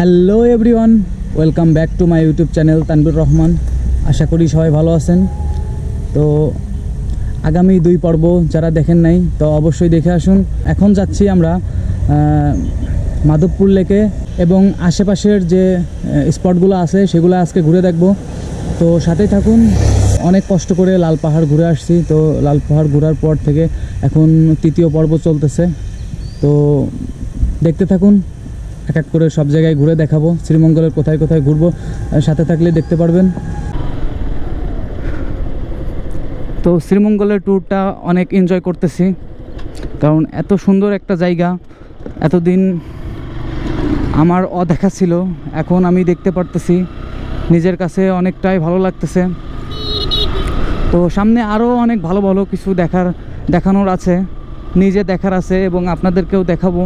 Hello everyone, welcome back to my YouTube channel Tanvir Rahman. আশা করি সবাই ভালো আছেন। তো আগামী 2 পর্ব যারা দেখেন নাই তো অবশ্যই দেখে আসুন। এখন যাচ্ছি আমরা মাধবপুর লেকে এবং আশেপাশের যে স্পটগুলো আছে সেগুলো আজকে ঘুরে দেখব। তো সাথেই থাকুন। অনেক কষ্ট করে লাল পাহাড় ঘুরে আসছি। তো লাল পাহাড় ঘোরার পর থেকে এখন 3য় পর্ব চলতেছে। তো দেখতে থাকুন, এক এক করে সব জায়গায় ঘুরে দেখাবো। শ্রীমঙ্গলের কোথায় কোথায় ঘুরবো সাথে থাকলে দেখতে পারবেন। তো শ্রীমঙ্গলের ট্যুরটা অনেক এনজয় করতেছি, কারণ এত সুন্দর একটা জায়গা এতদিন আমার অদেখা ছিল, এখন আমি দেখতে পারতেছি। নিজের কাছে অনেকটাই ভালো লাগতেছে। তো সামনে আরও অনেক ভালো ভালো কিছু দেখানোর আছে, নিজে দেখার আছে এবং আপনাদেরকেও দেখাবো।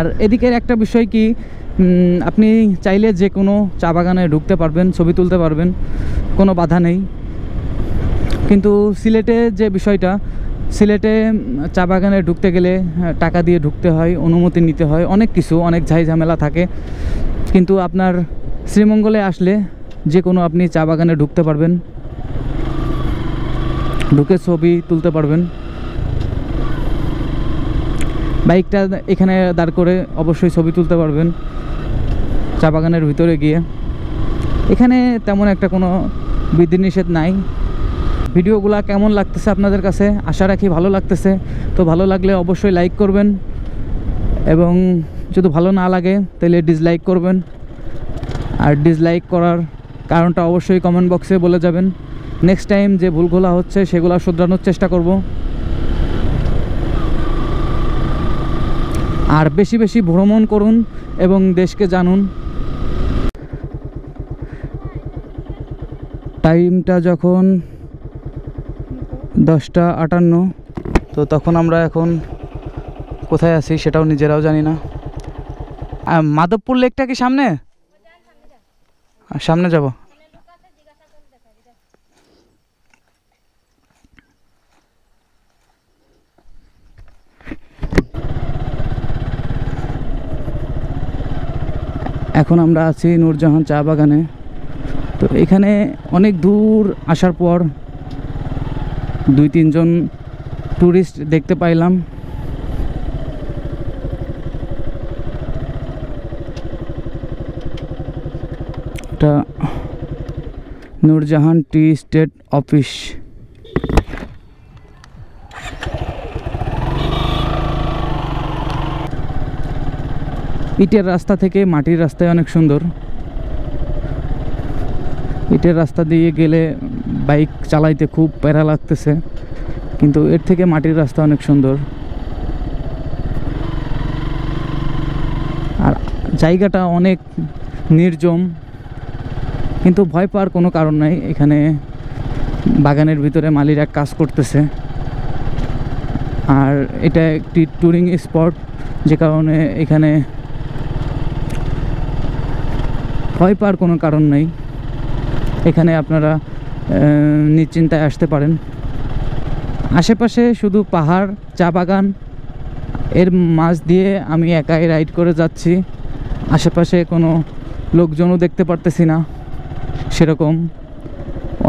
আর এদিকের একটা বিষয় কি, আপনি চাইলে যে কোনো চা বাগানে ঢুকতে পারবেন, ছবি তুলতে পারবেন, কোনো বাধা নেই। কিন্তু সিলেটে যে বিষয়টা, সিলেটে চা বাগানে ঢুকতে গেলে টাকা দিয়ে ঢুকতে হয়, অনুমতি নিতে হয়, অনেক কিছু, অনেক ঝামেলা থাকে। কিন্তু আপনার শ্রীমঙ্গলে আসলে যে কোনো আপনি চা বাগানে ঢুকতে পারবেন, ঢুকে ছবি তুলতে পারবেন। বাইকটা এখানে দাঁড় করে অবশ্যই ছবি তুলতে পারবেন চা বাগানের ভিতরে গিয়ে। এখানে তেমন একটা কোনো বিধিনিষেধ নাই। ভিডিওগুলো কেমন লাগতেছে আপনাদের কাছে, আশা রাখি ভালো লাগতেছে। তো ভালো লাগলে অবশ্যই লাইক করবেন, এবং যদি ভালো না লাগে তাহলে ডিসলাইক করবেন। আর ডিসলাইক করার কারণটা অবশ্যই কমেন্ট বক্সে বলে যাবেন। নেক্সট টাইম যে ভুলগুলো হচ্ছে সেগুলো শুধরানোর চেষ্টা করব। আর বেশি বেশি ভ্রমণ করুন এবং দেশকে জানুন। টাইমটা যখন 10:58, তো তখন আমরা এখন কোথায় আছি সেটাও নিজেরাও জানি না। মাধবপুর লেকটা কি সামনে? সামনে যাব। এখন আমরা আছি নূরজাহান চা বাগানে। তো এখানে অনেক দূর আসার পর 2-3 জন ট্যুরিস্ট দেখতে পাইলাম। এটা নূরজাহান টি স্টেট অফিস। ইটের রাস্তা থেকে মাটির রাস্তায় অনেক সুন্দর। ইটের রাস্তা দিয়ে গেলে বাইক চালাইতে খুব প্যারা লাগতেছে, কিন্তু এর থেকে মাটির রাস্তা অনেক সুন্দর। আর জায়গাটা অনেক নির্জন, কিন্তু ভয় পাওয়ার কোনো কারণ নাই। এখানে বাগানের ভিতরে মালিরা কাজ করতেছে। আর এটা একটি ট্যুরিং স্পট, যে কারণে এখানে ভয় পাওয়ার কোনো কারণ নেই। এখানে আপনারা নিশ্চিন্তায় আসতে পারেন। আশেপাশে শুধু পাহাড়, চা বাগান, এর মাঝ দিয়ে আমি একাই রাইড করে যাচ্ছি। আশেপাশে কোনো লোকজনও দেখতে পারতেছি না, সেরকম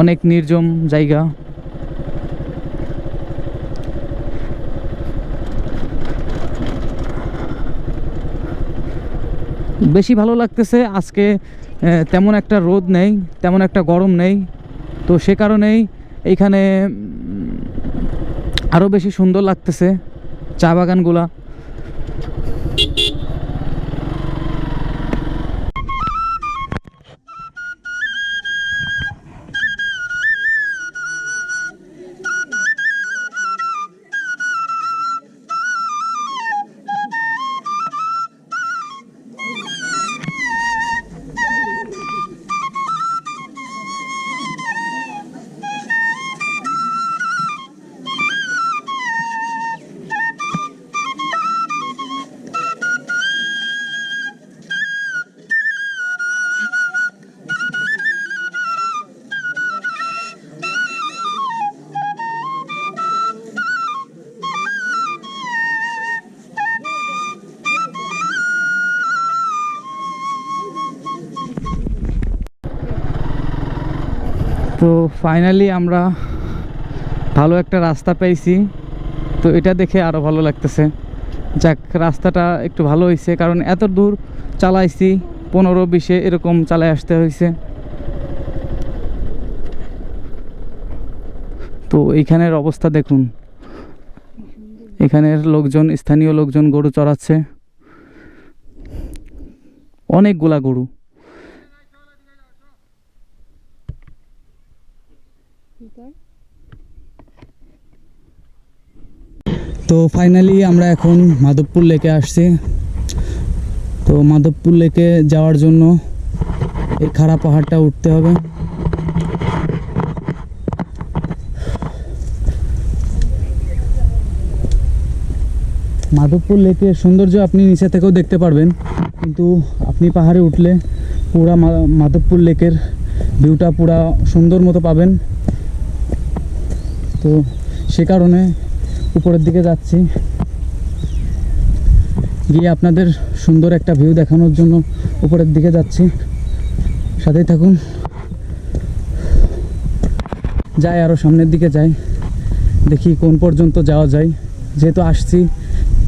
অনেক নির্জন জায়গা। বেশি ভালো লাগতেছে আজকে। তেমন একটা রোদ নেই, তেমন একটা গরম নেই। তো সে কারণেই এইখানে আরও বেশি সুন্দর লাগতেছে চা বাগানগুলা। তো ফাইনালি আমরা ভালো একটা রাস্তা পেয়েছি, তো এটা দেখে আরও ভালো লাগতেছে। যাক, রাস্তাটা একটু ভালো হয়েছে, কারণ এত দূর চালাইছি, 15-20 এরকম চালায় আসতে হয়েছে। তো এইখানের অবস্থা দেখুন, এখানের লোকজন, স্থানীয় লোকজন গরু চড়াচ্ছে, অনেকগুলা গরু। তো ফাইনালি আমরা এখন মাধবপুর লেকে আসছি। তো মাধবপুর লেকে যাওয়ার জন্য এই খাড়া পাহাড়টা উঠতে হবে। মাধবপুর লেকের সৌন্দর্য আপনি নিচে থেকেও দেখতে পারবেন, কিন্তু আপনি পাহাড়ে উঠলে পুরা মাধবপুর লেকের ভিউটা পুরা সুন্দর মতো পাবেন। তো সে কারণে উপরের দিকে যাচ্ছি, গিয়ে আপনাদের সুন্দর একটা ভিউ দেখানোর জন্য উপরের দিকে যাচ্ছি। সাথেই থাকুন, যাই আরও সামনের দিকে যাই, দেখি কোন পর্যন্ত যাওয়া যায়। যেহেতু আসছি,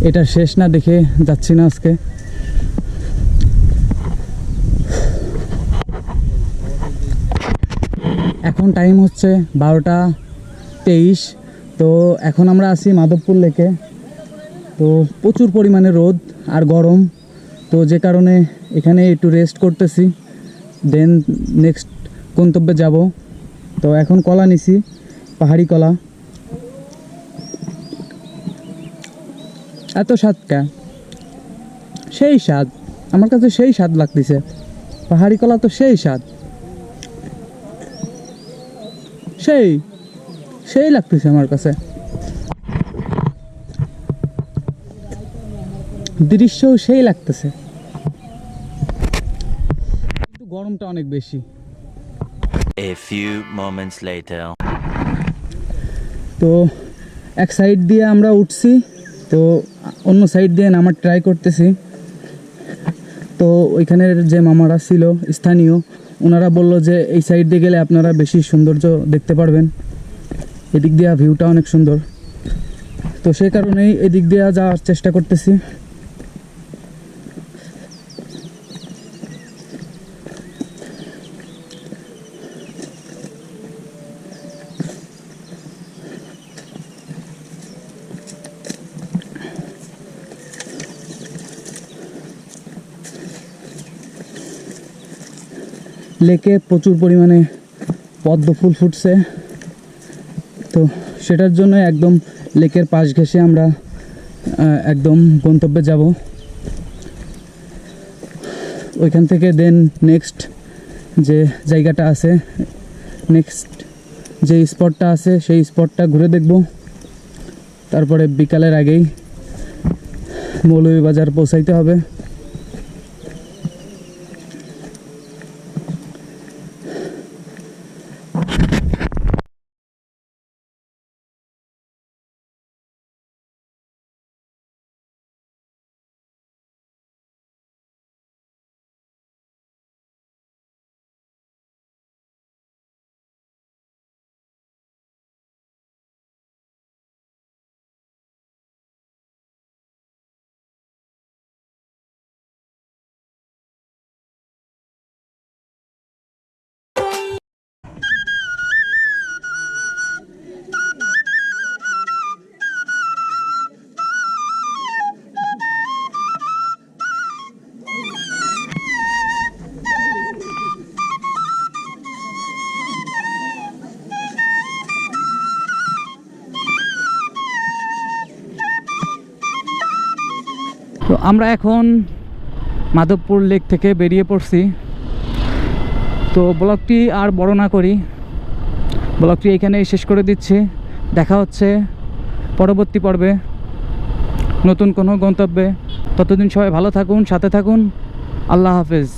এটা শেষ না দেখে যাচ্ছি না আজকে। এখন টাইম হচ্ছে 12টা 23। তো এখন আমরা আছি মাধবপুর লেকে। তো প্রচুর পরিমাণে রোদ আর গরম, তো যে কারণে এখানে একটু রেস্ট করতেছি, দেন নেক্সট গন্তব্যে যাব। তো এখন কলা নিছি, পাহাড়ি কলা। এত স্বাদ কা, সেই স্বাদ, আমার কাছে সেই স্বাদ লাগতেছে। পাহাড়ি কলা তো সেই স্বাদ, সেই সেই লাগতেছে আমার কাছে। দৃশ্যও সেই লাগতেছে, কিন্তু গরমটা অনেক বেশি। A few moments later. তো এক সাইড দিয়ে আমরা উঠছি, তো অন্য সাইড দিয়ে নামার ট্রাই করতেছি। তো ওইখানের যে মামারা ছিল স্থানীয়, ওনারা বলল যে এই সাইড দিয়ে গেলে আপনারা বেশি সৌন্দর্য দেখতে পারবেন, এদিক দিয়ে ভিউটা অনেক সুন্দর। তো সেই কারণেই এদিক দিয়ে যাওয়ার চেষ্টা করতেছি। লেকে প্রচুর পরিমাণে পদ্ম ফুল ফুটছে, তো সেটার জন্য একদম লেকের পাশ ঘেঁষে আমরা একদম গন্তব্যে যাব। ওইখান থেকে দেন নেক্সট যে জায়গাটা আছে, নেক্সট যে স্পটটা আছে সেই স্পটটা ঘুরে দেখব। তারপরে বিকালের আগেই মৌলভীবাজার পৌঁছাইতে হবে। তো আমরা এখন মাধবপুর লেক থেকে বেরিয়ে পড়ছি। তো ব্লগটি আর বড় না করি, ব্লগটি এখানেই শেষ করে দিচ্ছি। দেখা হচ্ছে পরবর্তী পর্বে নতুন কোনো গন্তব্যে। ততদিন সবাই ভালো থাকুন, সাথে থাকুন। আল্লাহ হাফেজ।